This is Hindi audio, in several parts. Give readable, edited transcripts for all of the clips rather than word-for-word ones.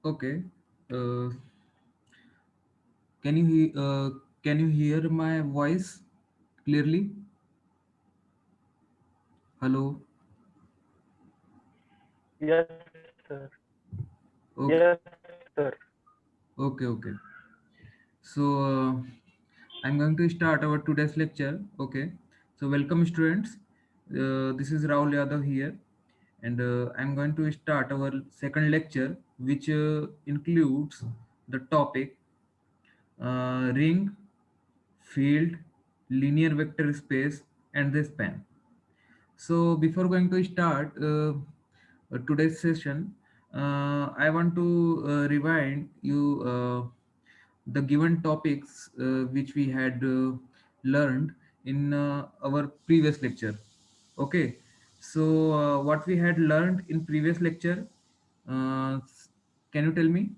Okay. Uh, can you can you hear my voice clearly? Hello. Yes, sir. Okay. Yes, sir. Okay. Okay. So I'm going to start our today's lecture. Okay. So welcome students. This is Rahul Yadav here, and I'm going to start our second lecture, which includes the topic ring, field, linear vector space, and the span. So before going to start today's session, I want to rewind you the given topics which we had learned in our previous lecture. Okay, so what we had learned in previous lecture, uh, can you tell me?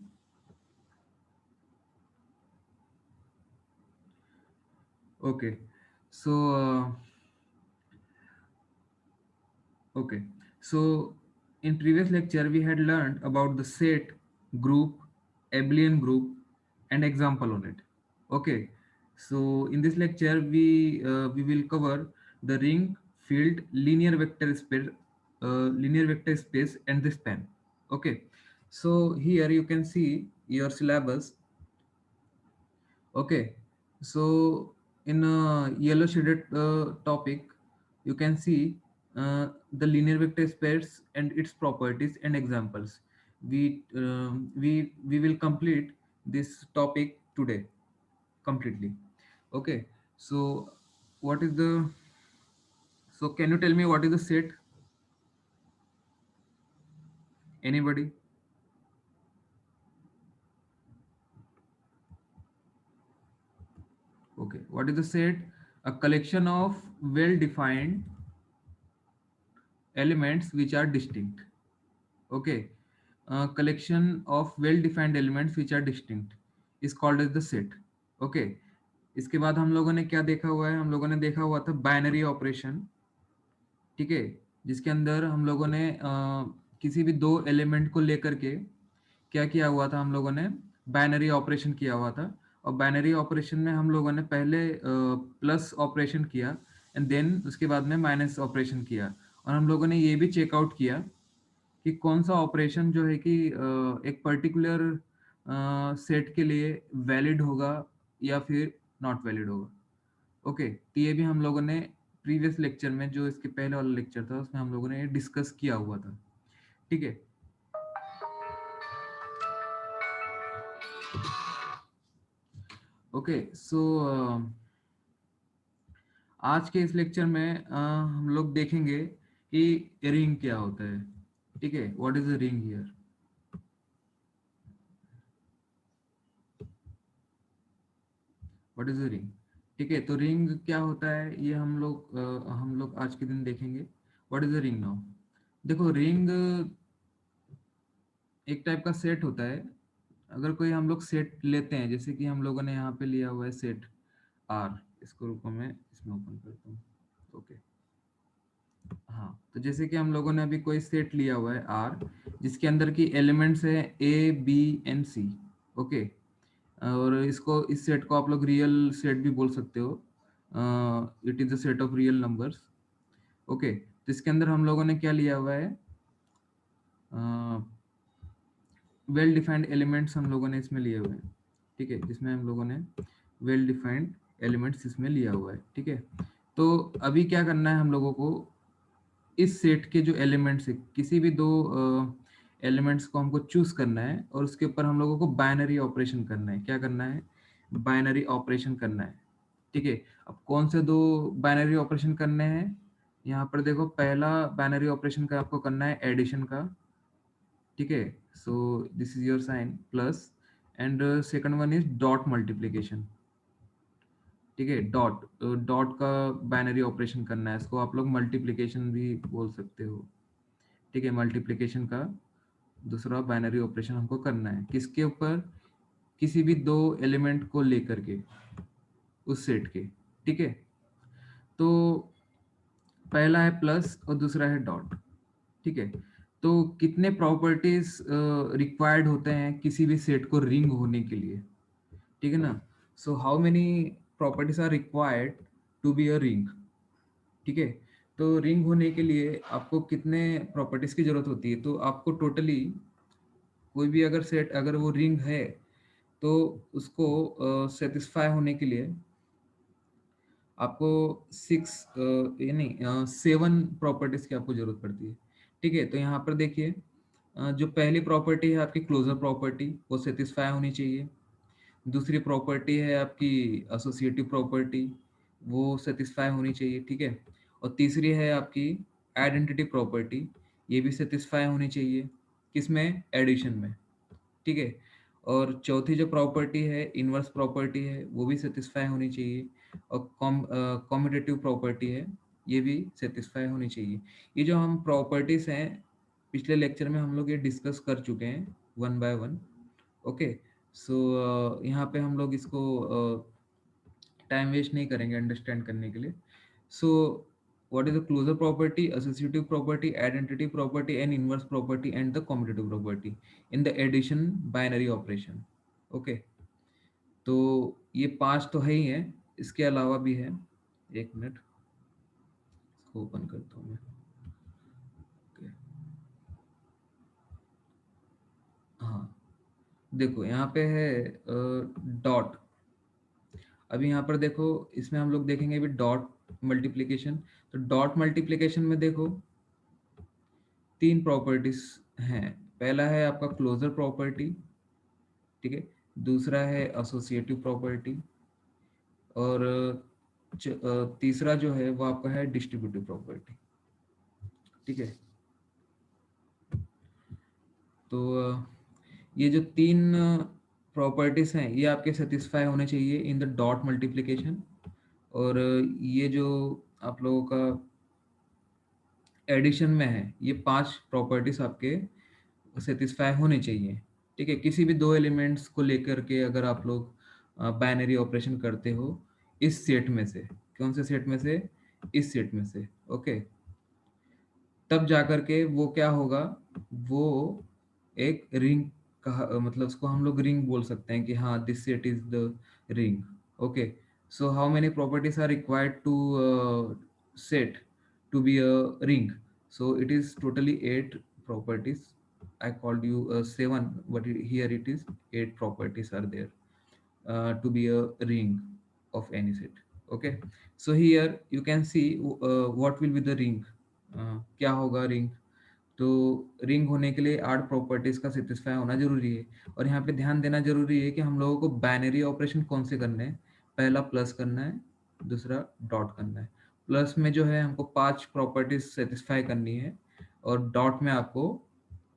Okay, so okay, so in previous lecture we had learned about the set, group, abelian group, and example on it. Okay, so in this lecture we will cover the ring, field, linear vector space, and the span. Okay, so here you can see your syllabus. Okay, so in a yellow shaded topic, you can see the linear vector space and its properties and examples. We will complete this topic today completely. Okay, so what is the so can you tell me what is the set? Anybody? Okay, what is the set? A collection of well-defined elements which are distinct. Okay, a collection of well defined elements which are distinct is called as the set. Okay, इसके बाद हम लोगों ने क्या देखा हुआ है, हम लोगों ने देखा हुआ था बाइनरी ऑपरेशन. ठीक है, जिसके अंदर हम लोगों ने किसी भी दो एलिमेंट को लेकर के क्या किया हुआ था, हम लोगों ने बाइनरी ऑपरेशन किया हुआ था. और बाइनरी ऑपरेशन में हम लोगों ने पहले प्लस ऑपरेशन किया एंड देन उसके बाद में माइनस ऑपरेशन किया. और हम लोगों ने ये भी चेकआउट किया कि कौन सा ऑपरेशन जो है कि एक पर्टिकुलर सेट के लिए वैलिड होगा या फिर नॉट वैलिड होगा. ओके, तो ये भी हम लोगों ने प्रीवियस लेक्चर में, जो इसके पहले वाला लेक्चर था, उसमें हम लोगों ने ये डिस्कस किया हुआ था. ठीक है. ओके, सो आज के इस लेक्चर में हम लोग देखेंगे कि रिंग क्या होता है. ठीक है, what is the ring here. What is the ring. ठीक है, तो रिंग क्या होता है ये हम लोग आज के दिन देखेंगे. What is the ring now. देखो, रिंग एक टाइप का सेट होता है. अगर कोई हम लोग सेट लेते हैं, जैसे कि हम लोगों ने यहाँ पे लिया हुआ है सेट आर. इसको रुको, मैं इसमें ओपन करता हूँ. ओके, हाँ, तो जैसे कि हम लोगों ने अभी कोई सेट लिया हुआ है आर, जिसके अंदर की एलिमेंट्स है A B and C. Okay, और इसको, इस सेट को आप लोग रियल सेट भी बोल सकते हो. It is the set of real numbers. Okay, तो इसके अंदर हम लोगों ने क्या लिया हुआ है, वेल डिफाइंड एलिमेंट्स हम लोगों ने इसमें लिए हुए हैं. ठीक है, जिसमें हम लोगों ने वेल डिफाइंड एलिमेंट्स इसमें लिया हुआ है. ठीक है, तो अभी क्या करना है हम लोगों को, इस सेट के जो एलिमेंट्स है, किसी भी दो एलिमेंट्स को हमको चूज करना है और उसके ऊपर हम लोगों को बाइनरी ऑपरेशन करना है. क्या करना है, बाइनरी ऑपरेशन करना है. ठीक है, अब कौन से दो बाइनरी ऑपरेशन करने हैं, यहाँ पर देखो, पहला बाइनरी ऑपरेशन का आपको करना है एडिशन का. ठीक है, so this is your sign plus, and second one is dot multiplication. ठीक है, डॉट डॉट का बाइनरी ऑपरेशन करना है, इसको आप लोग मल्टीप्लीकेशन भी बोल सकते हो. ठीक है, मल्टीप्लिकेशन का दूसरा बाइनरी ऑपरेशन हमको करना है किसके ऊपर, किसी भी दो एलिमेंट को लेकर के, उस सेट के. ठीक है, तो पहला है प्लस और दूसरा है डॉट. ठीक है, तो कितने प्रॉपर्टीज रिक्वायर्ड होते हैं किसी भी सेट को रिंग होने के लिए, ठीक है ना। So how many properties are required to be a ring, ठीक है। तो रिंग होने के लिए आपको कितने प्रॉपर्टीज की जरूरत होती है, तो आपको टोटली कोई भी अगर सेट अगर वो रिंग है तो उसको सेटिस्फाई होने के लिए आपको सिक्स यानी 7 प्रॉपर्टीज की आपको जरूरत पड़ती है, ठीक है। तो यहाँ पर देखिए जो पहली प्रॉपर्टी है आपकी क्लोजर प्रॉपर्टी, वो सेटिस्फाई होनी चाहिए। दूसरी प्रॉपर्टी है आपकी एसोसिएटिव प्रॉपर्टी, वो सेटिस्फाई होनी चाहिए, ठीक है। और तीसरी है आपकी आइडेंटिटी प्रॉपर्टी, ये भी सेटिस्फाई होनी चाहिए, किसमें, एडिशन में, ठीक है। और चौथी जो प्रॉपर्टी है इनवर्स प्रॉपर्टी है, वो भी सेटिस्फाई होनी चाहिए। और कॉम्यूटेटिव प्रॉपर्टी है, ये भी सेटिस्फाई होनी चाहिए। ये जो हम प्रॉपर्टीज हैं पिछले लेक्चर में हम लोग ये डिस्कस कर चुके हैं one by one, okay. So यहाँ पे हम लोग इसको टाइम वेस्ट नहीं करेंगे अंडरस्टैंड करने के लिए। सो what is the closure property, associative property, identity property and inverse property and the commutative property in the addition binary operation, okay। तो ये 5 तो है ही है, इसके अलावा भी है, एक मिनट इसको ओपन करता हूँ मैं, okay। हाँ, देखो यहाँ पे है डॉट। अभी यहाँ पर देखो इसमें हम लोग देखेंगे अभी डॉट मल्टीप्लिकेशन। तो डॉट मल्टीप्लिकेशन में देखो 3 प्रॉपर्टीज हैं। पहला है आपका क्लोजर प्रॉपर्टी, ठीक है। दूसरा है एसोसिएटिव प्रॉपर्टी और तीसरा जो है वो आपका है डिस्ट्रीब्यूटिव प्रॉपर्टी, ठीक है। तो ये जो 3 प्रॉपर्टीज हैं ये आपके सेटिस्फाई होने चाहिए इन द डॉट मल्टीप्लिकेशन। और ये जो आप लोगों का एडिशन में है ये 5 प्रॉपर्टीज आपके सेटिस्फाई होने चाहिए, ठीक है। किसी भी 2 एलिमेंट्स को लेकर के अगर आप लोग बाइनरी ऑपरेशन करते हो इस सेट में से, कौन से सेट में से, इस सेट में से, ओके, तब जाकर के वो क्या होगा, वो एक रिंग कहा, मतलब उसको हम लोग रिंग बोल सकते हैं कि हाँ this set is the ring, okay. So how many properties are required to set to be a ring, so it is totally 8 properties. I called you 7, but here it is 8 properties are there to be a ring of any set, okay। So here you can see what will be the ring, क्या होगा रिंग। तो रिंग होने के लिए 8 प्रॉपर्टीज का सेटिस्फाई होना जरूरी है। और यहाँ पे ध्यान देना जरूरी है कि हम लोगों को बाइनरी ऑपरेशन कौन से करने हैं, पहला प्लस करना है, दूसरा डॉट करना है। प्लस में जो है हमको 5 प्रॉपर्टीज सेटिस्फाई करनी है और डॉट में आपको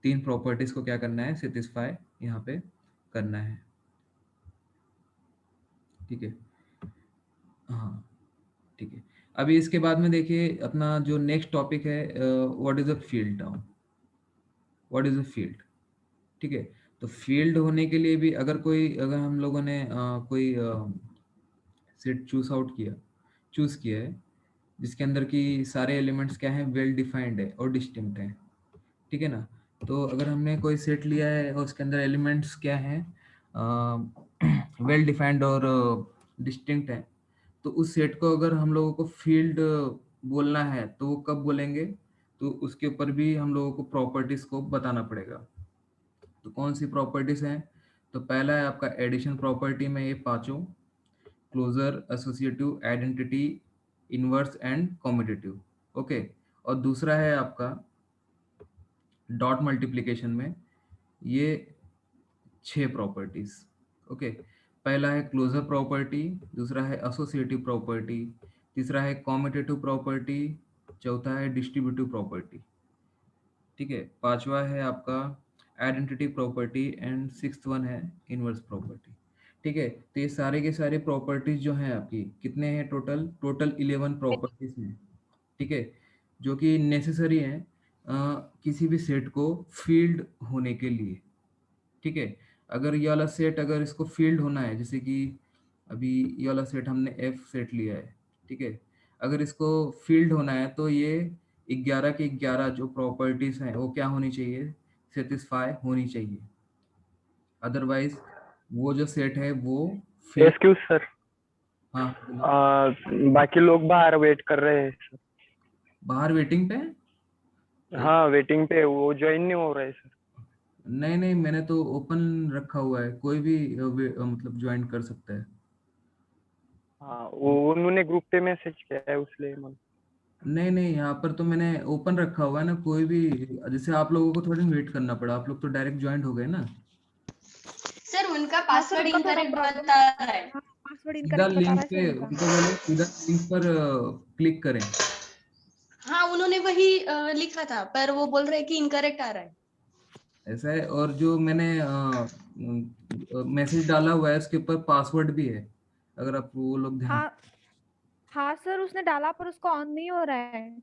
3 प्रॉपर्टीज को क्या करना है, सेटिस्फाई यहाँ पे करना है, ठीक है। हाँ, ठीक है। अभी इसके बाद में देखिए अपना जो नेक्स्ट टॉपिक है, what is a field now, what is a field, ठीक है। तो फील्ड होने के लिए भी अगर हम लोगों ने कोई सेट चूज किया है जिसके अंदर की सारे एलिमेंट्स क्या हैं, वेल डिफाइंड है और डिस्टिंक्ट है, ठीक है ना। तो अगर हमने कोई सेट लिया है और उसके अंदर एलिमेंट्स क्या हैं, वेल डिफाइंड और डिस्टिंक्ट है, तो उस सेट को अगर हम लोगों को फील्ड बोलना है तो वो कब बोलेंगे, तो उसके ऊपर भी हम लोगों को प्रॉपर्टीज को बताना पड़ेगा। तो कौन सी प्रॉपर्टीज हैं, तो पहला है आपका एडिशन प्रॉपर्टी में ये पांचों, closure, associative, identity, inverse and commutative, okay. और दूसरा है आपका डॉट मल्टीप्लिकेशन में ये 6 प्रॉपर्टीज, ओके। पहला है क्लोजर प्रॉपर्टी, दूसरा है एसोसिएटिव प्रॉपर्टी, तीसरा है कॉम्यूटेटिव प्रॉपर्टी, चौथा है डिस्ट्रीब्यूटिव प्रॉपर्टी, ठीक है। पांचवा है आपका identity property and sixth one है इनवर्स प्रॉपर्टी, ठीक है। तो ये सारे के सारे प्रॉपर्टीज जो हैं आपकी कितने हैं, टोटल टोटल 11 प्रॉपर्टीज हैं, ठीक है, जो कि नेसेसरी हैं किसी भी सेट को फील्ड होने के लिए, ठीक है। अगर ये वाला सेट अगर इसको फील्ड होना है, जैसे कि अभी ये वाला सेट हमने एफ सेट लिया है, ठीक है, अगर इसको फील्ड होना है तो ये 11 की 11 जो प्रॉपर्टीज हैं वो क्या होनी चाहिए, सेटिस्फाई होनी चाहिए, अदरवाइज वो जो सेट है वो फिल। एक्सक्यूज सर, हाँ बोलिए। बाकी लोग बाहर वेट कर रहे हैं सर। बाहर वेटिंग पे है? एक, हाँ वेटिंग पे, वो ज्वाइन नहीं हो रहे सर। नहीं नहीं, मैंने तो ओपन रखा हुआ है, कोई भी मतलब ज्वाइन कर सकता है। हाँ वो उन्होंने ग्रुप पे मैसेज किया है उसलिए मन। नहीं नहीं, यहाँ पर तो मैंने ओपन रखा हुआ है ना, कोई भी, जैसे आप लोगों को थोड़ी वेट करना पड़ा, आप लोग तो डायरेक्ट ज्वाइन हो गए ना। सर उनका हाँ सर, पासवर्ड उनका थोड़ा इनकरेक्ट प्रॉब्लम बता है। रहा है। हाँ, पासवर्ड सीधा इनकरेक्ट बता लिंक रहा है पे सर उनका। उनको बोलो, सीधा लिंक पर क्लिक करें। हाँ उन्होंने वही लिखा था, पर वो बोल रहे हैं कि इनकरेक्ट आ रहा है। ऐसा है, और जो मैंने मैसेज डाला हुआ है उसके ऊपर पासवर्ड भी है, अगर आप वो लोग ध्यान। हाँ हाँ सर, उसने डाला पर उसको ऑन नहीं हो रहा है।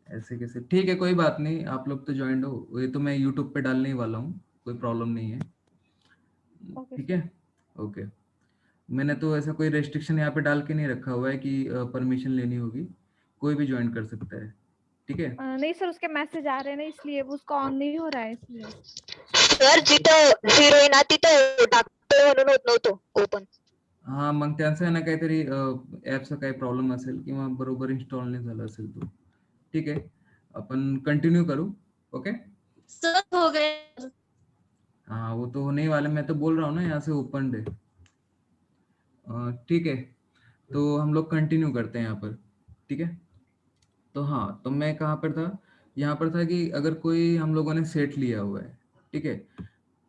ऐसे कैसे, ठीक है कोई बात नहीं, आप लोग तो ज्वाइन हो, ये तो मैं यूट्यूब पे डालने ही वाला हूँ, कोई प्रॉब्लम नहीं है। ओके ठीक सर। है, ओके। मैंने तो ऐसा कोई रेस्ट्रिक्शन यहाँ पे डाल के नहीं रखा हुआ है कि परमिशन लेनी होगी, कोई भी ज्वाइन कर सकता है। ठीक है। नहीं सर, उसके मैसेज आ रहे हैं ना, इसलिए वो उसको ऑन नहीं हो रहा है इसलिए। सर जिथं झिरो येणार तिथं टाकतोय म्हणून होत नव्हतं ओपन. हा, मग त्यांचं आहे ना काहीतरी ॲपचा काही प्रॉब्लेम असेल किंवा बरोबर इन्स्टॉल नाही झालं असेल तो। ठीक आहे, आपण कंटिन्यू करू। ओके, सर हो गए। हाँ वो तो होने ही वाला, मैं तो बोल रहा हूँ ना यहाँ से ओपन है। ठीक है, तो हम लोग कंटिन्यू करते हैं यहाँ पर। ठीक है, तो हाँ, तो मैं कहाँ पर था, यहाँ पर था कि अगर कोई हम लोगों ने सेट लिया हुआ है, ठीक है,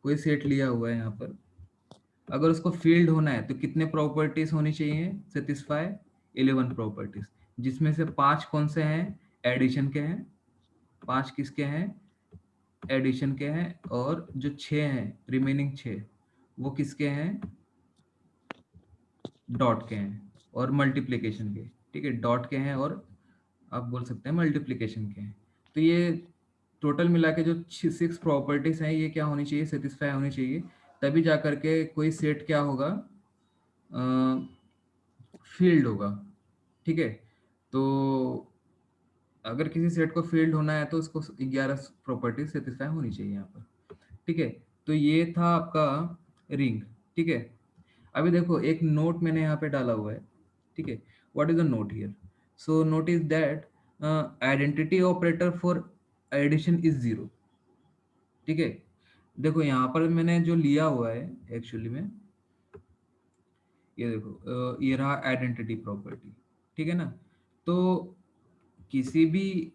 कोई सेट लिया हुआ है यहाँ पर, अगर उसको फील्ड होना है तो कितने प्रॉपर्टीज होनी चाहिए, सेटिस्फाई 11 प्रॉपर्टीज, जिसमें से 5 कौन से हैं, एडिशन के हैं, 5 किसके हैं, एडिशन के हैं, और जो 6 हैं रिमेनिंग 6 वो किसके हैं, डॉट के हैं और मल्टीप्लिकेशन के। ठीक है, डॉट के हैं और आप बोल सकते हैं मल्टीप्लिकेशन के हैं। तो ये टोटल मिला के जो 6 प्रॉपर्टीज हैं ये क्या होनी चाहिए, सेटिस्फाई होनी चाहिए, तभी जा करके कोई सेट क्या होगा, फील्ड होगा। ठीक है, तो अगर किसी सेट को फील्ड होना है तो उसको 11 प्रॉपर्टी सेटिस्फाई होनी चाहिए यहाँ पर। ठीक है, तो ये था आपका रिंग। ठीक है, अभी देखो एक नोट मैंने यहाँ पे डाला हुआ है। ठीक है, what is the note here, so note is that identity operator for addition is 0। ठीक है, देखो यहाँ पर मैंने जो लिया हुआ है एक्चुअली में, ये देखो ये रहा आइडेंटिटी प्रॉपर्टी। ठीक है ना, तो किसी भी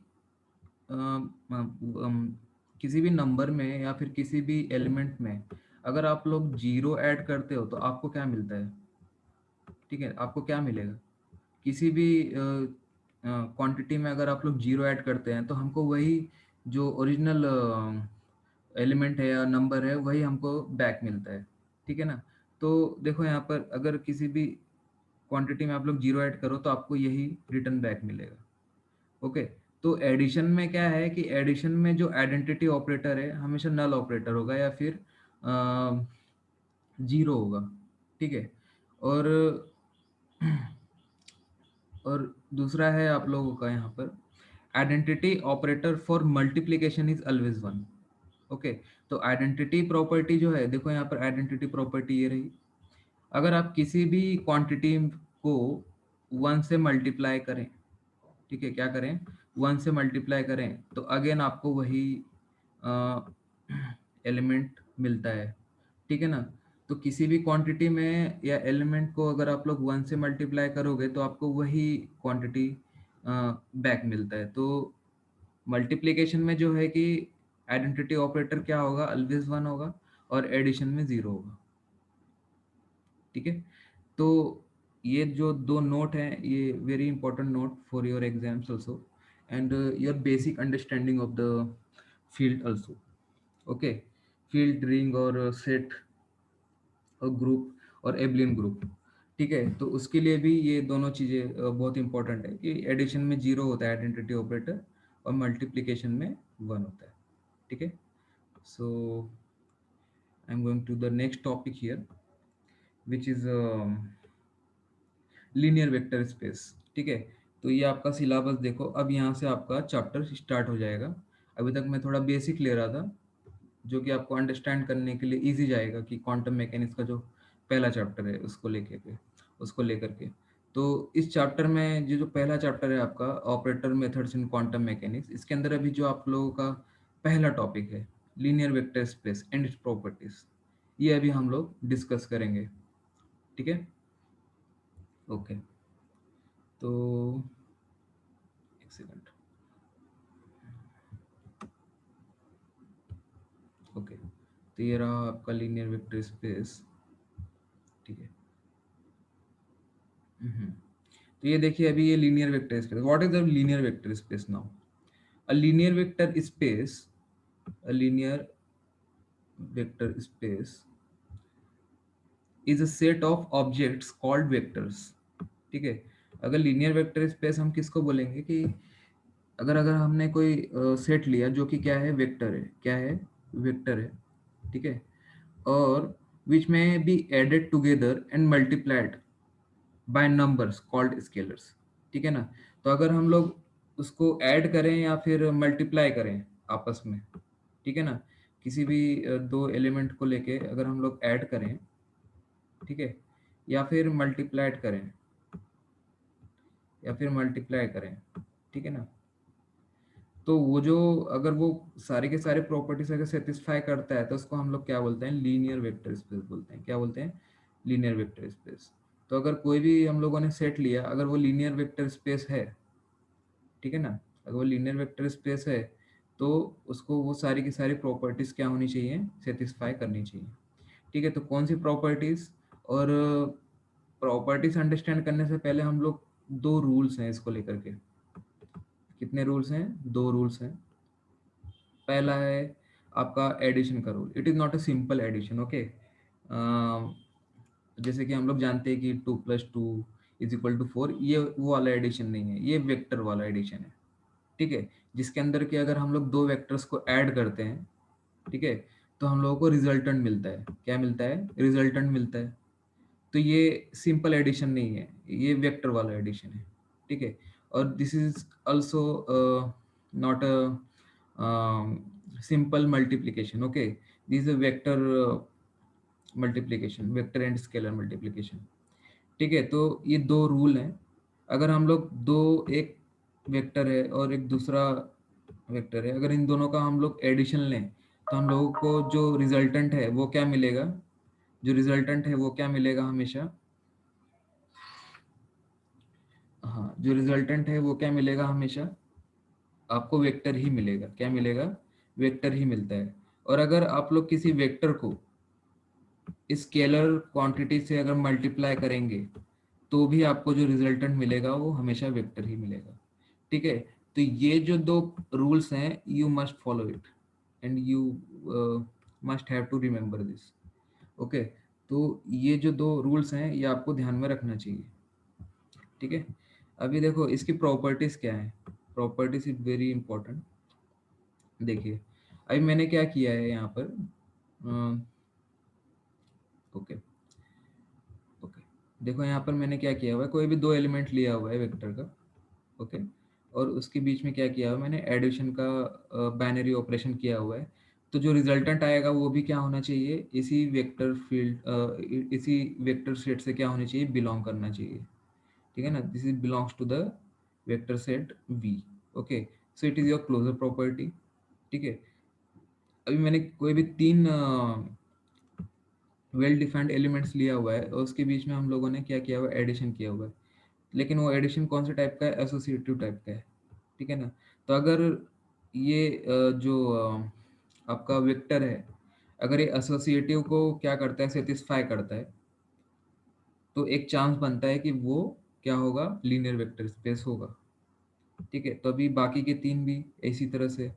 किसी भी नंबर में या फिर किसी भी एलिमेंट में अगर आप लोग जीरो ऐड करते हो तो आपको क्या मिलता है। ठीक है, आपको क्या मिलेगा, किसी भी क्वांटिटी में अगर आप लोग जीरो ऐड करते हैं तो हमको वही जो ओरिजिनल एलिमेंट है या नंबर है वही हमको बैक मिलता है। ठीक है ना, तो देखो यहाँ पर अगर किसी भी क्वांटिटी में आप लोग जीरो ऐड करो तो आपको यही रिटर्न बैक मिलेगा। ओके, तो एडिशन में क्या है कि एडिशन में जो आइडेंटिटी ऑपरेटर है हमेशा नल ऑपरेटर होगा या फिर जीरो होगा। ठीक है, और और दूसरा है आप लोगों का यहाँ पर identity operator for multiplication is always 1। Okay, तो आइडेंटिटी प्रॉपर्टी जो है, देखो यहाँ पर आइडेंटिटी प्रॉपर्टी ये रही, अगर आप किसी भी क्वांटिटी को 1 से मल्टीप्लाई करें, ठीक है, क्या करें, 1 से मल्टीप्लाई करें तो अगेन आपको वही एलिमेंट मिलता है। ठीक है ना, तो किसी भी क्वांटिटी में या एलिमेंट को अगर आप लोग 1 से मल्टीप्लाई करोगे तो आपको वही क्वांटिटी बैक मिलता है। तो मल्टीप्लिकेशन में जो है कि आइडेंटिटी ऑपरेटर क्या होगा, ऑलवेज 1 होगा, और एडिशन में 0 होगा। ठीक है, तो ये जो दो नोट हैं ये very important note for your exams also and your basic understanding of the field also. Okay, field, ring और सेट और ग्रुप और एबलियन ग्रुप। ठीक है, तो उसके लिए भी ये दोनों चीज़ें बहुत इंपॉर्टेंट है कि एडिशन में 0 होता है आइडेंटिटी ऑपरेटर और मल्टीप्लिकेशन में 1 होता है। ठीक है, so I am going to the next topic here which is linear vector space. ठीक है, तो ये आपका सिलेबस देखो, अब यहाँ से आपका चैप्टर स्टार्ट हो जाएगा। अभी तक मैं थोड़ा बेसिक ले रहा था, जो कि आपको अंडरस्टैंड करने के लिए इजी जाएगा कि क्वांटम मैकेनिक्स का जो पहला चैप्टर है उसको लेकर के। तो इस चैप्टर में जो पहला चैप्टर है आपका operator methods in quantum mechanics, इसके अंदर अभी जो आप लोगों का पहला टॉपिक है linear vector space and its properties, ये अभी हम लोग डिस्कस करेंगे। ठीक है, ओके। तो एक सेकंड, ओके। तो ये रहा आपका लीनियर वेक्टर स्पेस। ठीक है, तो ये देखिए अभी ये linear vector space, what is a linear vector space now? A linear vector space, a linear vector space is a set of objects called vectors. ठीक है, अगर लीनियर वेक्टर स्पेस हम किसको बोलेंगे कि अगर हमने कोई सेट लिया जो कि क्या है, वेक्टर है, क्या है, वेक्टर है। ठीक है, और विच में be added together and multiplied by numbers called scalars. ठीक है ना, तो अगर हम लोग उसको ऐड करें या फिर मल्टीप्लाई करें आपस में, ठीक है ना, किसी भी दो एलिमेंट को लेके अगर हम लोग ऐड करें, ठीक है, या फिर मल्टीप्लाइड करें, ठीक है ना, तो वो जो अगर वो सारे के सारे प्रॉपर्टीज अगर सेटिस्फाई करता है तो उसको हम लोग क्या बोलते हैं, लीनियर वेक्टर स्पेस बोलते हैं। क्या बोलते हैं? Linear vector space. तो अगर कोई भी हम लोगों ने सेट लिया, अगर वो लीनियर वेक्टर स्पेस है, ठीक है ना, अगर वो लीनियर वेक्टर स्पेस है तो उसको वो सारी की सारी प्रॉपर्टीज क्या होनी चाहिए, सेटिस्फाई करनी चाहिए। ठीक है, तो कौन सी प्रॉपर्टीज, और प्रॉपर्टीज अंडरस्टैंड करने से पहले हम लोग दो रूल्स हैं इसको लेकर के। कितने रूल्स हैं? दो रूल्स हैं। पहला है आपका एडिशन का rule. It is not a simple addition, okay. जैसे कि हम लोग जानते हैं कि 2+2 = 4, ये वो वाला एडिशन नहीं है, ये वेक्टर वाला एडिशन है। ठीक है, जिसके अंदर के अगर हम लोग दो वेक्टर्स को ऐड करते हैं, ठीक है, तो हम लोगों को रिजल्टेंट मिलता है। क्या मिलता है? रिजल्टेंट मिलता है। तो ये सिंपल एडिशन नहीं है, ये वेक्टर वाला एडिशन है। ठीक है, और this is also not a simple multiplication, okay. This is a vector multiplication, vector and scalar multiplication. ठीक है, तो ये दो रूल हैं। अगर हम लोग दो, एक वेक्टर है और एक दूसरा वेक्टर है, अगर इन दोनों का हम लोग एडिशन लें तो हम लोगों को जो रिजल्टेंट है वो क्या मिलेगा? जो रिजल्टेंट है वो क्या मिलेगा हमेशा? हाँ, जो रिजल्टेंट है वो क्या मिलेगा हमेशा? आपको वेक्टर ही मिलेगा। क्या मिलेगा? वेक्टर ही मिलता है। और अगर आप लोग किसी वेक्टर को स्केलर क्वांटिटी से अगर मल्टीप्लाई करेंगे तो भी आपको जो रिजल्टेंट मिलेगा वो हमेशा वेक्टर ही मिलेगा। ठीक है, तो ये जो दो रूल्स हैं, you must follow it and you must have to remember this, okay. तो ये जो दो रूल्स हैं ये आपको ध्यान में रखना चाहिए। ठीक है, अभी देखो इसकी प्रॉपर्टीज क्या है। Properties is very important. देखिए अभी मैंने क्या किया है यहाँ पर, ओके ओके, देखो यहाँ पर मैंने क्या किया हुआ है, कोई भी दो एलिमेंट लिया हुआ है वेक्टर का, ओके, और उसके बीच में क्या किया हुआ है, मैंने एडिशन का बाइनरी ऑपरेशन किया हुआ है। तो जो रिजल्टेंट आएगा वो भी क्या होना चाहिए, इसी वेक्टर फील्ड, इसी वेक्टर सेट से क्या होनी चाहिए, बिलोंग करना चाहिए। ठीक है ना, this is belongs to the vector set V, okay. So it is your closure property. ठीक है, अभी मैंने कोई भी तीन वेल डिफाइंड एलिमेंट्स लिया हुआ है और उसके बीच में हम लोगों ने क्या किया हुआ है, एडिशन किया हुआ है। लेकिन वो एडिशन कौन से टाइप का है? एसोसिएटिव टाइप का है। ठीक है ना, तो अगर ये जो आपका वेक्टर है, अगर ये एसोसिएटिव को क्या करता है, सेटिस्फाई करता है, तो एक चांस बनता है कि वो क्या होगा, लीनियर वेक्टर स्पेस होगा। ठीक है, तो अभी बाकी के तीन भी इसी तरह से,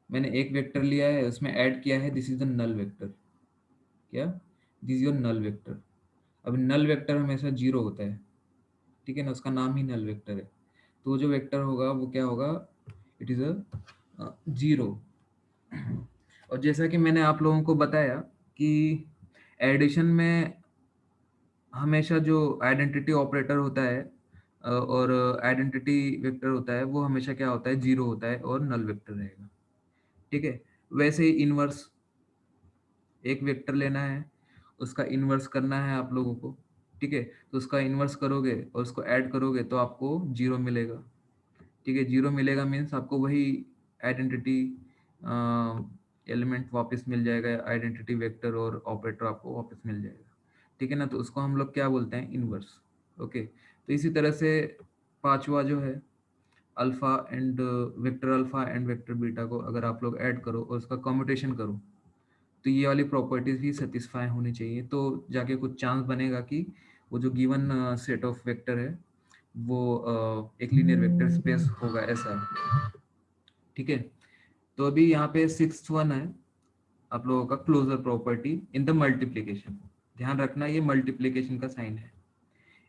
मैंने एक वेक्टर लिया है, उसमें ऐड किया है, this is the null vector. क्या? This is your null vector. अब नल वेक्टर हमेशा जीरो होता है, ठीक है ना, उसका नाम ही नल वेक्टर है। तो जो वेक्टर होगा वो क्या होगा, इट इज अ जीरो। और जैसा कि मैंने आप लोगों को बताया कि एडिशन में हमेशा जो आइडेंटिटी ऑपरेटर होता है और आइडेंटिटी वेक्टर होता है वो हमेशा क्या होता है, 0 होता है और नल वेक्टर रहेगा। ठीक है, वैसे ही इनवर्स, एक वेक्टर लेना है, उसका इनवर्स करना है आप लोगों को। ठीक है, तो उसका इनवर्स करोगे और उसको ऐड करोगे तो आपको 0 मिलेगा। ठीक है, 0 मिलेगा मीन्स आपको वही आइडेंटिटी एलिमेंट वापस मिल जाएगा, आइडेंटिटी वेक्टर और ऑपरेटर आपको वापस मिल जाएगा। ठीक है ना, तो उसको हम लोग क्या बोलते हैं, इनवर्स। ओके, तो इसी तरह से पांचवा जो है alpha and vector alpha and vector beta को अगर आप लोग ऐड करो और उसका कम्यूटेशन करो तो ये वाली प्रॉपर्टीज भी सेटिस्फाई होनी चाहिए, तो जाके कुछ चांस बनेगा कि वो जो गिवन सेट ऑफ वेक्टर है वो एक लीनियर वेक्टर स्पेस होगा, ऐसा। ठीक है, तो अभी यहाँ पे 6th वन है आप लोगों का, closure property in the multiplication. ध्यान रखना ये मल्टीप्लीकेशन का साइन है,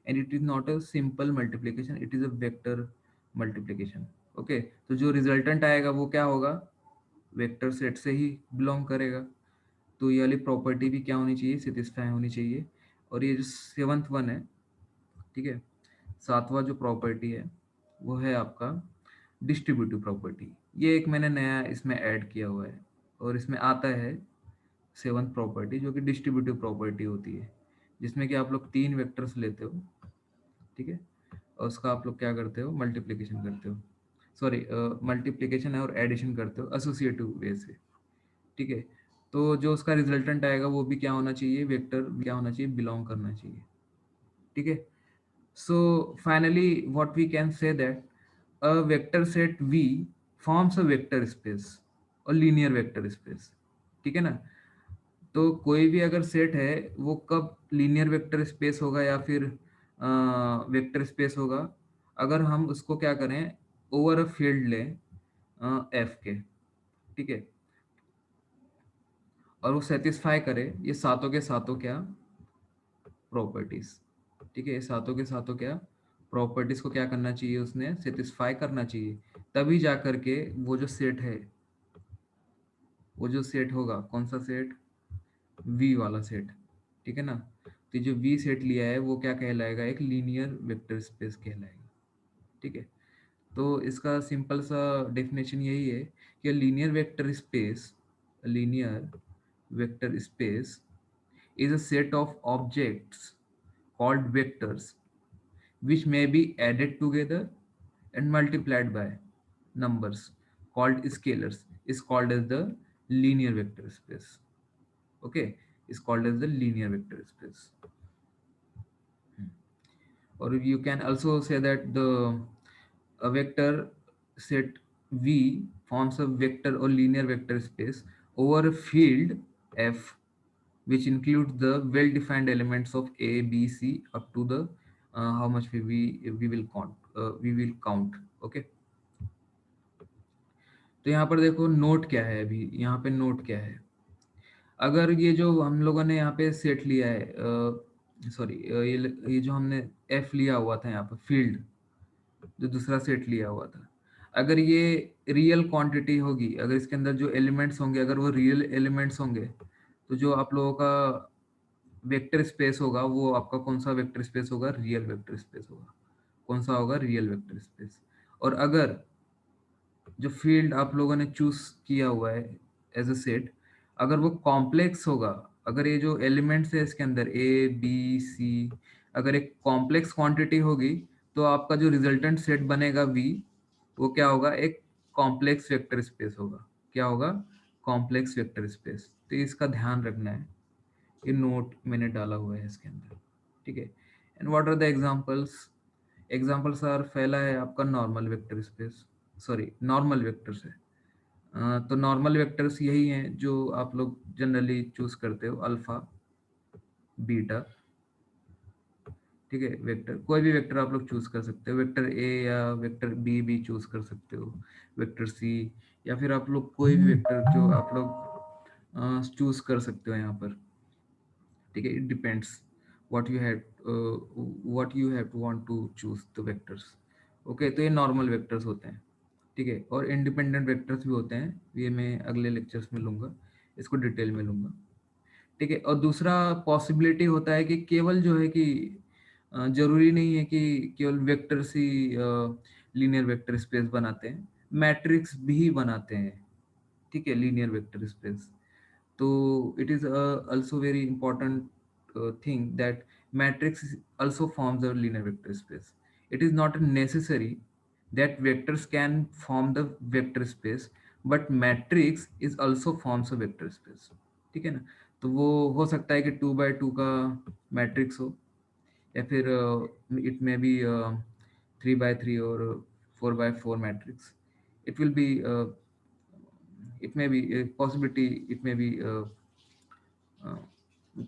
and it is not a simple multiplication, it is a vector multiplication. Okay, तो जो रिजल्टेंट आएगा वो क्या होगा, वेक्टर सेट से ही बिलोंग करेगा। तो ये वाली प्रॉपर्टी भी क्या होनी चाहिए, सेटिस्फाई होनी चाहिए। और ये जो 7th वन है, ठीक है, 7वां जो प्रॉपर्टी है वो है आपका डिस्ट्रीब्यूटिव प्रॉपर्टी। ये एक मैंने नया इसमें ऐड किया हुआ है और इसमें आता है 7th प्रॉपर्टी जो कि डिस्ट्रीब्यूटिव प्रॉपर्टी होती है, जिसमें कि आप लोग 3 वेक्टर्स लेते हो। ठीक है, और उसका आप लोग क्या करते हो, मल्टीप्लिकेशन करते हो, सॉरी मल्टीप्लिकेशन और एडिशन करते हो एसोसिएटिव वे से। ठीक है, तो जो उसका रिजल्टेंट आएगा वो भी क्या होना चाहिए, वेक्टर क्या होना चाहिए, बिलोंग करना चाहिए। ठीक है, so finally what we can say that a vector set V forms a vector space और लीनियर वेक्टर स्पेस। ठीक है ना, तो कोई भी अगर सेट है वो कब लीनियर वेक्टर स्पेस होगा या फिर वेक्टर स्पेस होगा, अगर हम उसको क्या करें, ओवर अ फील्ड लें F के। ठीक है, और वो सेटिस्फाई करे ये सातों के सातों क्या, प्रॉपर्टीज। ठीक है, ये सातों के सातों क्या, प्रॉपर्टीज को क्या करना चाहिए, उसने सेटिस्फाई करना चाहिए, तभी जा करके वो जो सेट है, वो जो सेट होगा, कौन सा सेट, V वाला सेट। ठीक है ना, तो जो V सेट लिया है वो क्या कहलाएगा, एक लीनियर वेक्टर स्पेस कहलाएगा। ठीक है, तो इसका सिंपल सा डेफिनेशन यही है कि linear vector space, linear vector space is a set of objects called vectors which may be added together and multiplied by numbers called scalars, is called as the linear vector space. Okay, is called as the linear vector space. Or you can also say that the a vector set V forms a vector or linear vector space over a field F which includes the well-defined elements of A, B, C up to the how much we will count, we will count. Okay, तो यहाँ पर देखो नोट क्या है, अभी यहाँ पे नोट क्या है, अगर ये जो हम लोगों ने यहाँ पे सेट लिया है, सॉरी ये जो हमने F लिया हुआ था यहाँ पर फील्ड, जो दूसरा सेट लिया हुआ था, अगर ये रियल क्वांटिटी होगी, अगर इसके अंदर जो एलिमेंट्स होंगे अगर वो रियल एलिमेंट्स होंगे, तो जो आप लोगों का वेक्टर स्पेस होगा वो आपका कौन सा वेक्टर स्पेस होगा, रियल वेक्टर स्पेस होगा। कौन सा होगा, रियल वेक्टर स्पेस। और अगर जो फील्ड आप लोगों ने चूज किया हुआ है एज अ सेट, अगर वो कॉम्प्लेक्स होगा, अगर ये जो एलिमेंट्स है इसके अंदर ए बी सी अगर एक कॉम्प्लेक्स क्वांटिटी होगी, तो आपका जो रिजल्टेंट सेट बनेगा V, वो क्या होगा, एक कॉम्प्लेक्स वेक्टर स्पेस होगा। क्या होगा, कॉम्प्लेक्स वेक्टर स्पेस। तो इसका ध्यान रखना है, ये नोट मैंने डाला हुआ है इसके अंदर। ठीक है, and what are the examples, examples are, पहला है आपका normal vector space, sorry normal vectors है। तो नॉर्मल वेक्टर्स यही हैं जो आप लोग जनरली चूज करते हो, अल्फा बीटा। ठीक है, वेक्टर कोई भी वेक्टर आप लोग चूज कर सकते हो, वेक्टर ए या वेक्टर बी भी चूज कर सकते हो, वेक्टर सी, या फिर आप लोग कोई भी वेक्टर जो आप लोग चूज कर सकते हो यहाँ पर। ठीक है, it depends what you have to want to choose the vectors. Okay, तो ये नॉर्मल वेक्टर्स होते हैं। ठीक है, और इंडिपेंडेंट वेक्टर्स भी होते हैं, ये मैं अगले लेक्चर्स में लूंगा, इसको डिटेल में लूंगा। ठीक है, और दूसरा पॉसिबिलिटी होता है कि केवल जो है कि जरूरी नहीं है कि केवल वेक्टर्स ही लीनियर वेक्टर स्पेस बनाते हैं, मैट्रिक्स भी बनाते हैं, ठीक है, लीनियर वेक्टर स्पेस। तो it is also very important thing that matrix also forms a linear vector space. It is not necessary that vectors can form the vector space, but matrix is also forms a vector space, ठीक है ना। तो वो हो सकता है कि 2x2 का मैट्रिक्स हो, या फिर इट मे बी 3x3 और 4x4 matrix. It will B it may be a possibility, it may be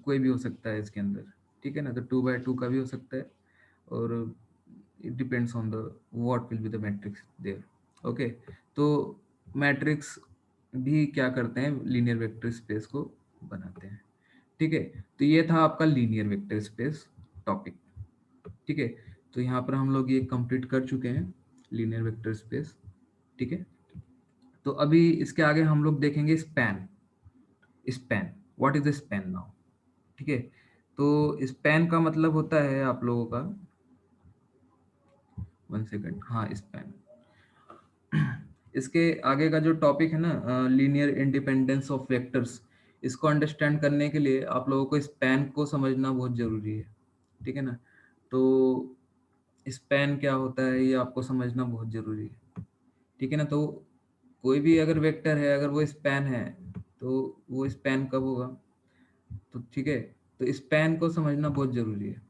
कोई भी हो सकता है इसके अंदर, ठीक है ना। तो 2x2 का भी हो सकता है, और it depends on the what will be the matrix there. Okay, तो मैट्रिक्स भी क्या करते हैं, लीनियर वेक्टर स्पेस को बनाते हैं, ठीक है। तो ये था आपका लीनियर वेक्टर स्पेस टॉपिक, ठीक है। तो यहाँ पर हम लोग ये कंप्लीट कर चुके हैं लीनियर वेक्टर स्पेस, ठीक है। तो अभी इसके आगे हम लोग देखेंगे span. Span, what is span now, ठीक है। तो स्पैन का मतलब होता है आप लोगों का, 1 सेकंड, हाँ स्पैन। इसके आगे का जो टॉपिक है ना, लीनियर इंडिपेंडेंस ऑफ वेक्टर्स, इसको अंडरस्टैंड करने के लिए आप लोगों को स्पैन को समझना बहुत जरूरी है, ठीक है ना। तो स्पैन क्या होता है ये आपको समझना बहुत जरूरी है, ठीक है ना। तो कोई भी अगर वेक्टर है, अगर वो स्पैन है, तो वो स्पैन कब होगा, तो ठीक है। तो स्पैन को समझना बहुत जरूरी है।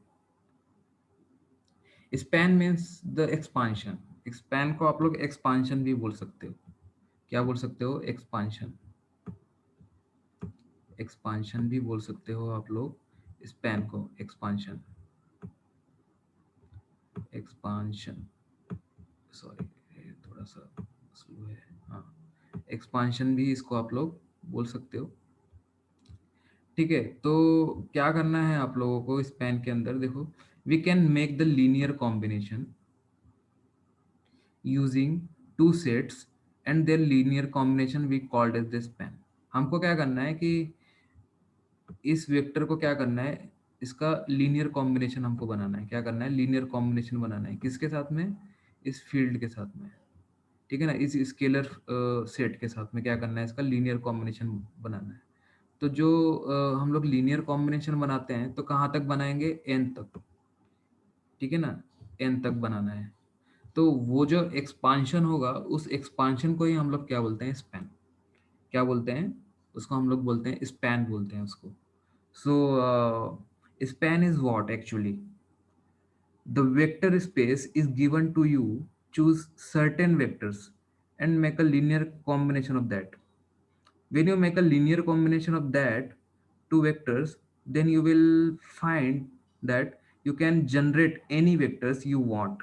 Span means the expansion. Span को आप लोग एक्सपांशन भी बोल सकते हो। क्या बोल सकते हो, एक्सपांशन। एक्सपांशन भी बोल सकते हो आप लोग स्पैन को, एक्सपांशन। एक्सपांशन, सॉरी थोड़ा सा स्लो है, हाँ, एक्सपांशन भी इसको आप लोग बोल सकते हो, ठीक है। तो क्या करना है आप लोगों को स्पैन के अंदर, देखो, we can make the linear combination using two sets and their linear combination we called as the span. हमको क्या करना है कि इस वेक्टर को क्या करना है, इसका लीनियर कॉम्बिनेशन हमको बनाना है। क्या करना है, लीनियर कॉम्बिनेशन बनाना है। किसके साथ में, इस फील्ड के साथ में, ठीक है ना, इस स्केलर सेट के साथ में क्या करना है, इसका लीनियर कॉम्बिनेशन बनाना है। तो जो हम लोग लीनियर कॉम्बिनेशन बनाते हैं तो कहाँ तक बनाएंगे, n तक, ठीक है ना, n तक बनाना है। तो वो जो एक्सपांशन होगा, उस एक्सपांशन को ही हम लोग क्या बोलते हैं, स्पैन। क्या बोलते हैं उसको, हम लोग बोलते हैं स्पैन बोलते हैं उसको। So span is what actually, the vector space is given to you, choose certain vectors and make a linear combination of that. When you make a linear combination of that two vectors, then you will find that you can generate any vectors you want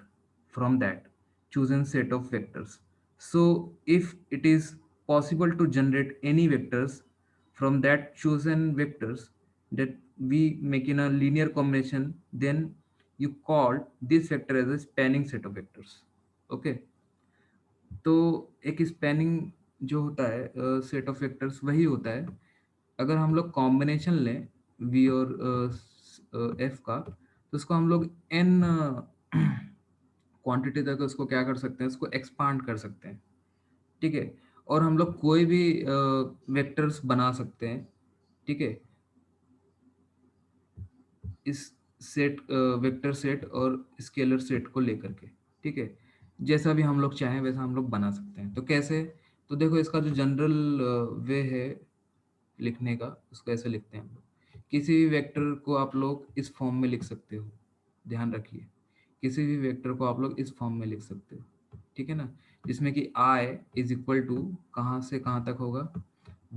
from that chosen set of vectors. So if it is possible to generate any vectors from that chosen vectors that we make in a linear combination, then you call this vector as a spanning set of vectors. Okay, तो एक स्पैनिंग जो होता है सेट ऑफ वेक्टर्स वही होता है। अगर हम लोग कॉम्बिनेशन लें v और f का, तो उसको हम लोग n क्वांटिटी तक उसको क्या कर सकते हैं, उसको एक्सपांड कर सकते हैं, ठीक है। और हम लोग कोई भी वेक्टर्स बना सकते हैं, ठीक है, इस सेट वेक्टर सेट और स्केलर सेट को लेकर के, ठीक है। जैसा भी हम लोग चाहें वैसा हम लोग बना सकते हैं। तो कैसे, तो देखो इसका जो जनरल वे है लिखने का, उसको ऐसे लिखते हैं हम लोग। किसी भी वेक्टर को आप लोग इस फॉर्म में लिख सकते हो, ध्यान रखिए, किसी भी वेक्टर को आप लोग इस फॉर्म में लिख सकते हो, ठीक है ना। जिसमें कि i इज इक्वल टू कहाँ से कहाँ तक होगा,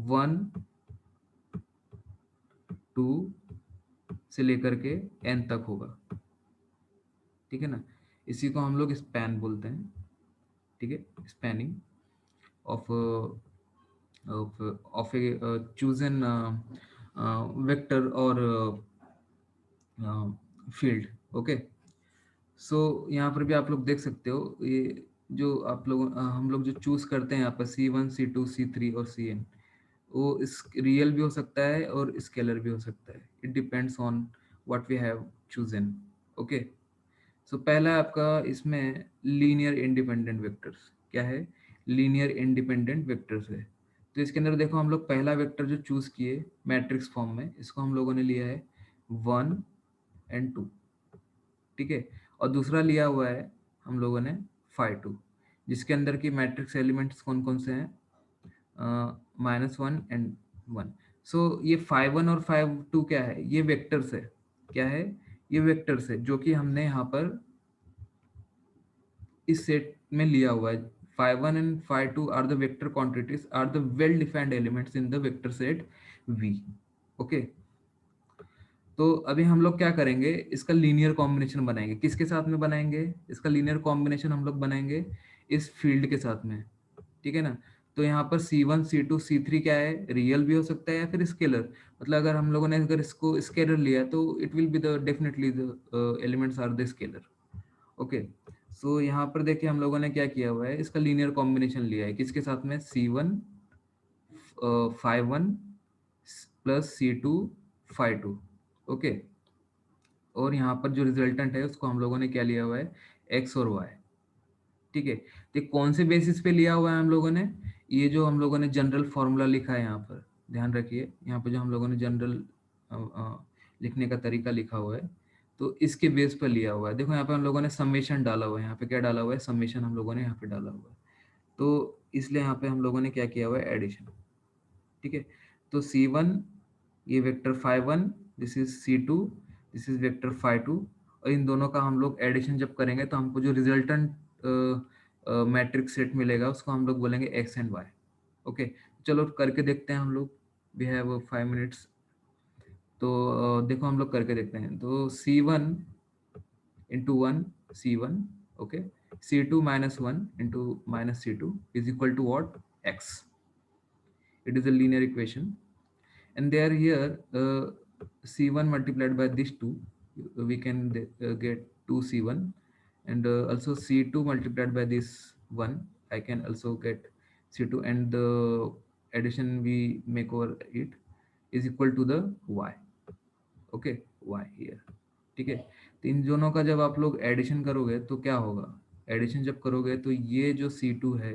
1 2 से लेकर के n तक होगा, ठीक है ना। इसी को हम लोग स्पैन बोलते हैं, ठीक है, spanning of of A chosen vector और फील्ड। ओके, सो यहाँ पर भी आप लोग देख सकते हो, ये जो आप लोग हम लोग जो चूज करते हैं यहाँ पर C1 C2 C3 और Cn, वो इस रियल भी हो सकता है और स्केलर भी हो सकता है। It depends on what we have chosen. Okay, so पहला आपका इसमें लीनियर इंडिपेंडेंट वेक्टर्स क्या है, लीनियर इंडिपेंडेंट वेक्टर्स है। तो इसके अंदर देखो हम लोग पहला वेक्टर जो चूज किए मैट्रिक्स फॉर्म में, इसको हम लोगों ने लिया है 1 and 2, ठीक है। और दूसरा लिया हुआ है हम लोगों ने 5 2, जिसके अंदर की मैट्रिक्स एलिमेंट्स कौन कौन से हैं, -1 and 1। सो ये 5 1 और 5 2 क्या है, ये वेक्टर्स है, क्या है, ये वेक्टर्स है जो कि हमने यहाँ पर इस सेट में लिया हुआ है। 5 1 and 5 2 are the vector quantities are the well defined elements in the vector set V। Okay, तो अभी हम लोग क्या करेंगे, इसका लीनियर कॉम्बिनेशन बनाएंगे। किसके साथ में बनाएंगे, इसका लीनियर कॉम्बिनेशन हम लोग बनाएंगे इस फील्ड के साथ में, ठीक है ना। तो यहाँ पर C1 C2 C3 क्या है, रियल भी हो सकता है या फिर स्केलर। मतलब अगर हम लोगों ने अगर इसको स्केलर लिया तो it will be the definitely the elements are the scalar. Okay, so यहाँ पर देखिए हम लोगों ने क्या किया हुआ है, इसका लीनियर कॉम्बिनेशन लिया है किसके साथ में, C1 5 1 प्लस C2 5 2। ओके, और यहाँ पर जो रिजल्टेंट है उसको हम लोगों ने क्या लिया हुआ है, x और y, ठीक है। तो कौन से बेसिस पे लिया हुआ है हम लोगों ने, ये जो हम लोगों ने जनरल फॉर्मूला लिखा है यहाँ पर, ध्यान रखिए यहाँ पर जो हम लोगों ने जनरल लिखने का तरीका लिखा हुआ है, तो इसके बेस पर लिया हुआ है। देखो यहाँ पे हम लोगों ने समेशन डाला हुआ है, यहाँ पे क्या डाला हुआ है, समेशन हम लोगों ने यहाँ पे डाला हुआ है। तो इसलिए यहाँ पे हम लोगों ने क्या किया हुआ है, एडिशन, ठीक है। तो C1 ये vector 5 1, this is C2, this is vector 5 2, और इन दोनों का हम लोग एडिशन जब करेंगे तो हमको जो रिजल्टेंट मैट्रिक्स सेट मिलेगा उसको हम लोग बोलेंगे x एंड y। ओके, चलो करके देखते हैं हम लोग, वी हैव 5 मिनट्स। तो देखो हम लोग करके देखते हैं। तो C1 into 1 C1, okay, C2 minus 1 into minus C2 is equal to what, x। It is a linear equation, and there here C1 multiplied by this 2, we can get 2C1, and also C2 multiplied by this 1, I can also get C2, and the addition we make over it is equal to the y। Okay, y here, ठीक है। तो इन दोनों का जब आप लोग एडिशन करोगे तो क्या होगा, एडिशन जब करोगे तो ये जो C2 है,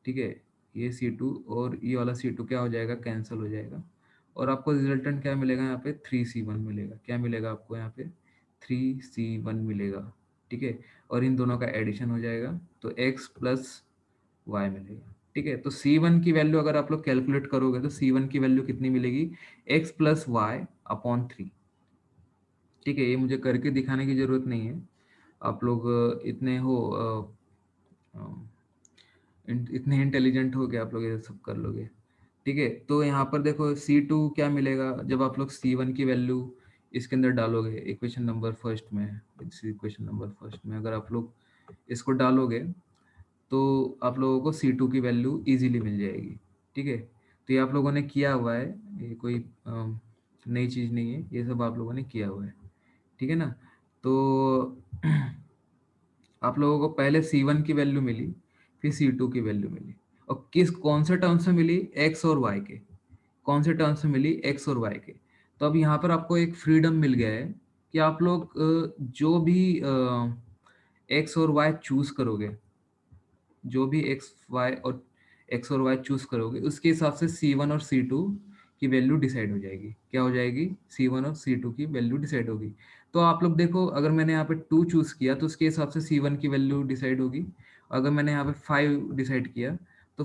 ठीक है, ये C2 और ये वाला C2 क्या हो जाएगा, कैंसिल हो जाएगा, और आपको रिजल्टेंट क्या मिलेगा यहाँ पे, 3C1 मिलेगा। क्या मिलेगा आपको यहाँ पे, 3C1 मिलेगा, ठीक है। और इन दोनों का एडिशन हो जाएगा तो x प्लस y मिलेगा, ठीक है। तो C1 की वैल्यू अगर आप लोग कैलकुलेट करोगे तो C1 की वैल्यू कितनी मिलेगी, x प्लस वाई अपॉन 3, ठीक है। ये मुझे करके दिखाने की जरूरत नहीं है, आप लोग इतने हो इतने इंटेलिजेंट हो कि आप लोग ये सब कर लोगे, ठीक है। तो यहाँ पर देखो C2 क्या मिलेगा, जब आप लोग C1 की वैल्यू इसके अंदर डालोगे, इक्वेशन नंबर फर्स्ट में, इक्वेशन नंबर फर्स्ट में अगर आप लोग इसको डालोगे तो आप लोगों को C2 की वैल्यू इजीली मिल जाएगी, ठीक है। तो ये आप लोगों ने किया हुआ है, ये कोई नई चीज़ नहीं है, ये सब आप लोगों ने किया हुआ है, ठीक है ना। तो आप लोगों को पहले C1 की वैल्यू मिली, फिर C2 की वैल्यू मिली, और कौन से टर्म्स में मिली, x और y के, कौन से टर्म्स में मिली, x और y के। तो अब यहाँ पर आपको एक फ्रीडम मिल गया है कि आप लोग जो भी x और y चूज करोगे, जो भी x और y चूज करोगे उसके हिसाब से C1 और C2 की वैल्यू डिसाइड हो जाएगी। क्या हो जाएगी, C1 और C2 की वैल्यू डिसाइड होगी। तो आप लोग देखो, अगर मैंने यहाँ पे 2 चूज किया तो उसके हिसाब से C1 की वैल्यू डिसाइड होगी, अगर मैंने यहाँ पे 5 डिसाइड किया तो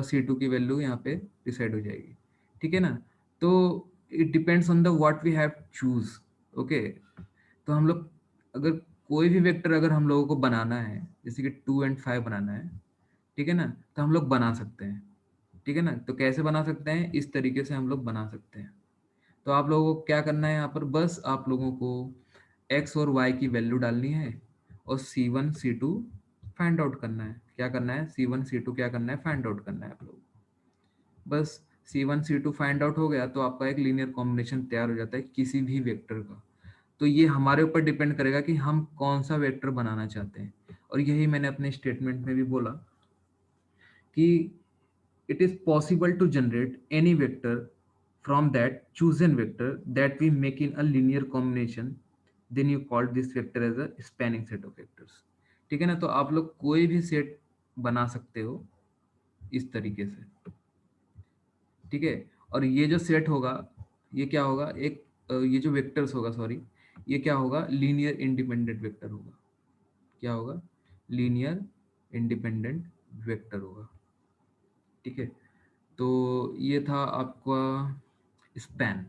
C2 की वैल्यू यहाँ पे डिसाइड हो जाएगी, ठीक है ना। तो it depends on the what we have choose, okay. तो हम लोग अगर कोई भी वेक्टर अगर हम लोगों को बनाना है, जैसे कि 2 and 5 बनाना है, ठीक है ना, तो हम लोग बना सकते हैं, ठीक है ना। तो कैसे बना सकते हैं, इस तरीके से हम लोग बना सकते हैं। तो आप लोगों को क्या करना है, यहाँ पर बस आप लोगों को x और y की वैल्यू डालनी है और C1 C2 फाइंड आउट करना है। क्या करना है, C1 C2 क्या करना है, फाइंड आउट करना है आप लोग। बस C1 C2 फाइंड आउट हो गया तो आपका एक लीनियर कॉम्बिनेशन तैयार हो जाता है किसी भी वेक्टर का। तो ये हमारे ऊपर डिपेंड करेगा कि हम कौन सा वेक्टर बनाना चाहते हैं, और यही मैंने अपने स्टेटमेंट में भी बोला कि it is possible to generate any vector from that chosen vector that we make in a linear combination then you called this vector as a spanning set of vectors. ठीक है ना? तो आप लोग कोई भी सेट बना सकते हो इस तरीके से, ठीक है। और ये जो सेट होगा ये क्या होगा, एक ये जो वेक्टर्स होगा, सॉरी, ये क्या होगा, लीनियर इंडिपेंडेंट वेक्टर होगा। क्या होगा? लीनियर इंडिपेंडेंट वेक्टर होगा, ठीक है। तो ये था आपका span.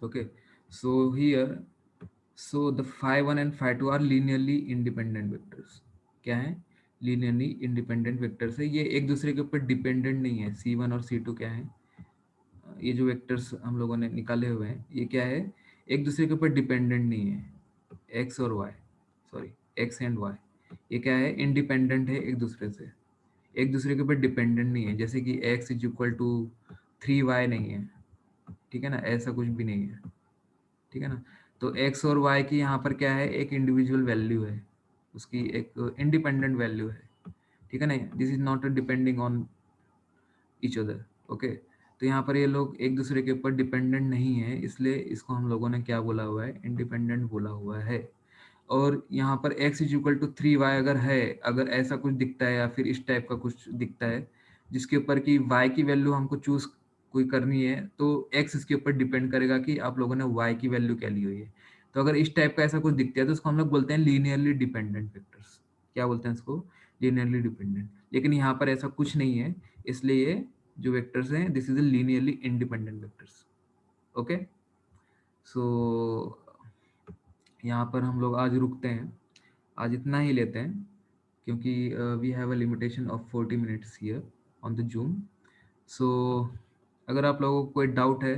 Okay, so here, so the phi1 and phi2 are linearly independent vectors. क्या है? लीनियरली इंडिपेंडेंट वेक्टर्स है, ये एक दूसरे के ऊपर डिपेंडेंट नहीं है। C1 और C2 क्या है, ये जो वेक्टर्स हम लोगों ने निकाले हुए हैं ये क्या है, एक दूसरे के ऊपर डिपेंडेंट नहीं है। एक्स और y, sorry, x and y, ये क्या है, इंडिपेंडेंट है एक दूसरे से, एक दूसरे के ऊपर डिपेंडेंट नहीं है। जैसे कि x is equal to 3y नहीं है, ठीक है ना, ऐसा कुछ भी नहीं है, ठीक है ना। तो x और y की यहाँ पर क्या है, एक इंडिविजुअल वैल्यू है, उसकी एक इंडिपेंडेंट वैल्यू है, ठीक है ना। This is not depending on each other. Okay, तो यहाँ पर ये लोग एक दूसरे के ऊपर डिपेंडेंट नहीं है, इसलिए इसको हम लोगों ने क्या बोला हुआ है, इंडिपेंडेंट बोला हुआ है। और यहाँ पर x is equal to 3y अगर है, अगर ऐसा कुछ दिखता है या फिर इस टाइप का कुछ दिखता है जिसके ऊपर कि y की वैल्यू हमको चूज कोई करनी है, तो x इसके ऊपर डिपेंड करेगा कि आप लोगों ने y की वैल्यू क्या ली हुई है। तो अगर इस टाइप का ऐसा कुछ दिखता है तो उसको हम लोग बोलते हैं लीनियरली डिपेंडेंट वेक्टर्स। क्या बोलते हैं इसको? Linearly dependent. लेकिन यहाँ पर ऐसा कुछ नहीं है, इसलिए जो वेक्टर्स हैं this is a linearly independent vectors. Okay, so यहाँ पर हम लोग आज रुकते हैं, आज इतना ही लेते हैं, क्योंकि we have a limitation of 40 minutes here on the Zoom. So अगर आप लोगों को कोई डाउट है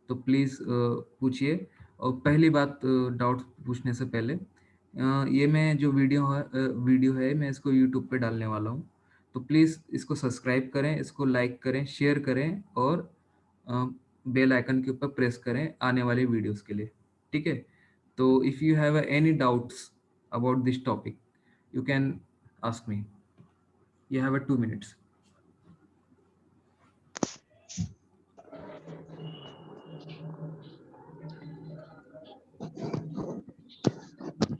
तो प्लीज़ पूछिए। और पहली बात, डाउट पूछने से पहले, ये मैं जो वीडियो है मैं इसको यूट्यूब पे डालने वाला हूँ, तो प्लीज़ इसको सब्सक्राइब करें, इसको लाइक करें, शेयर करें और बेल आइकन के ऊपर प्रेस करें आने वाले वीडियोस के लिए, ठीक है। तो if you have any doubts about this topic, you can ask me. You have 2 minutes.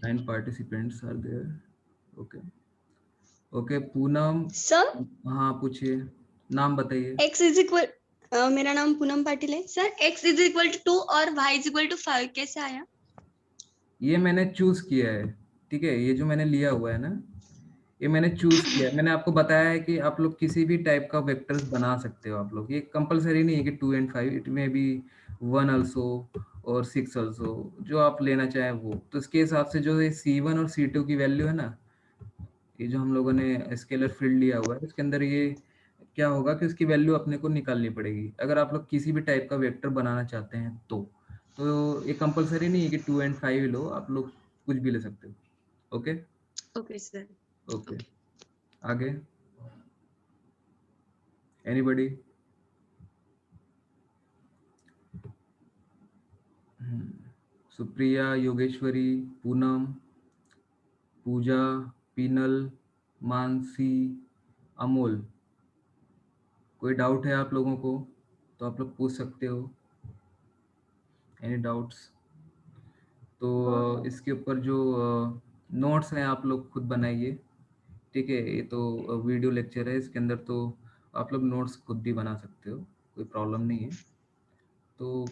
Nine participants are there. Okay. Okay, Poonam. Sir हाँ पूछिए, नाम बताइए। x इज इक्वल, मेरा नाम पूनम पाटिल है sir. x is equal to 2 और y इज इक्वल टू 5 कैसे आया? ये मैंने चूज किया है, ठीक है, ये जो मैंने लिया हुआ है ना, ये मैंने चूज किया है। मैंने आपको बताया है कि आप लोग किसी भी टाइप का वेक्टर्स बना सकते हो आप लोग, ये कंपलसरी नहीं है कि 2 and 5, इट में भी 1 also और 6 also, जो आप लेना चाहें वो। तो इसके हिसाब से जो ये C1 और C2 की वैल्यू है ना, ये जो हम लोगों ने स्केलर फील्ड लिया हुआ है इसके अंदर, ये क्या होगा कि उसकी वैल्यू अपने को निकालनी पड़ेगी अगर आप लोग किसी भी टाइप का वेक्टर बनाना चाहते हैं तो ये कंपलसरी नहीं है कि 2 and 5 लो, आप लोग कुछ भी ले सकते हो। Okay okay sir. ओके, आगे एनीबॉडी? सुप्रिया, योगेश्वरी, पूनम, पूजा, पीनल, मानसी, अमोल, कोई डाउट है आप लोगों को तो आप लोग पूछ सकते हो। Any doubts? तो इसके ऊपर जो नोट्स हैं आप लोग खुद बनाइए, ठीक है। ये तो वीडियो लेक्चर है, इसके अंदर तो आप लोग नोट्स खुद भी बना सकते हो, कोई प्रॉब्लम नहीं है। तो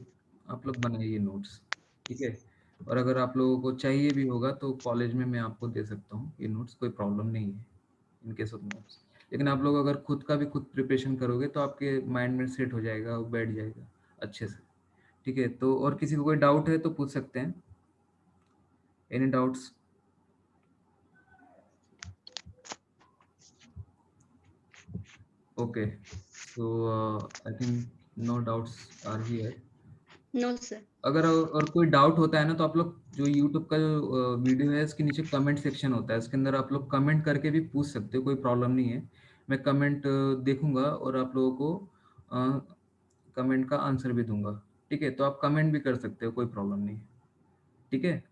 आप लोग बनाइए नोट्स, ठीक है। और अगर आप लोगों को चाहिए भी होगा तो कॉलेज में मैं आपको दे सकता हूँ ये नोट्स, कोई प्रॉब्लम नहीं है इन केस ऑफ नोट्स। लेकिन आप लोग अगर खुद का भी खुद प्रिपरेशन करोगे तो आपके माइंड में सेट हो जाएगा और बैठ जाएगा अच्छे से, ठीक है। तो और किसी को कोई डाउट है तो पूछ सकते हैं। Any doubts? Okay, so I think no doubts are here. No sir. अगर और कोई डाउट होता है ना तो आप लोग जो YouTube का वीडियो है इसके नीचे कमेंट सेक्शन होता है, इसके अंदर आप लोग कमेंट करके भी पूछ सकते हो, कोई प्रॉब्लम नहीं है। मैं कमेंट देखूंगा और आप लोगों को कमेंट का आंसर भी दूंगा, ठीक है। तो आप कमेंट भी कर सकते हो, कोई प्रॉब्लम नहीं है, ठीक है।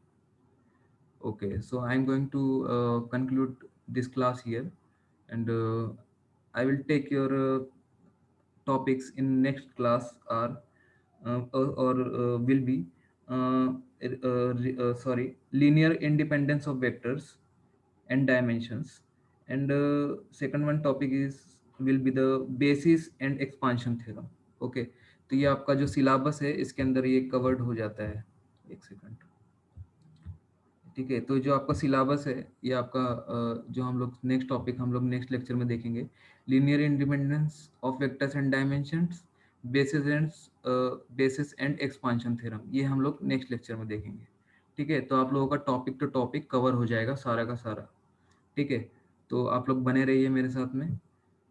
Okay, so I am going to conclude this class here and I will take your topics in next class or will be linear independence of vectors and dimensions, and second one topic will be the basis and expansion theorem. Okay, तो ये आपका जो सिलेबस है इसके अंदर ये कवर्ड हो जाता है. एक सेकंड. ठीक है, तो जो आपका सिलेबस है ये आपका जो हम लोग नेक्स्ट टॉपिक हम लोग नेक्स्ट लेक्चर में देखेंगे, linear independence of vectors and dimensions, basis and expansion theorem, ये हम लोग नेक्स्ट लेक्चर में देखेंगे. ठीक है, तो आप लोगों का टॉपिक टू टॉपिक कवर हो जाएगा सारा का सारा. ठीक है, तो आप लोग बने रहिए मेरे साथ में.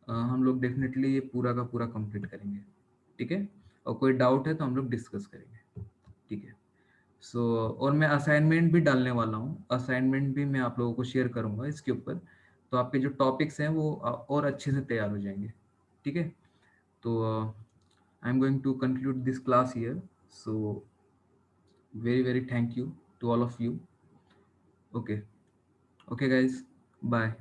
हम लोग डेफिनेटली ये पूरा का पूरा कंप्लीट करेंगे. ठीक है, और कोई डाउट है तो हम लोग डिस्कस करेंगे. ठीक है, सो और मैं असाइनमेंट भी डालने वाला हूँ. असाइनमेंट भी मैं आप लोगों को शेयर करूँगा इसके ऊपर, तो आपके जो टॉपिक्स हैं वो और अच्छे से तैयार हो जाएंगे. ठीक है, तो I am going to conclude this class here. So very thank you to all of you. Okay guys, bye.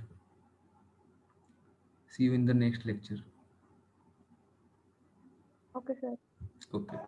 See you in the next lecture. Okay, sir. Okay.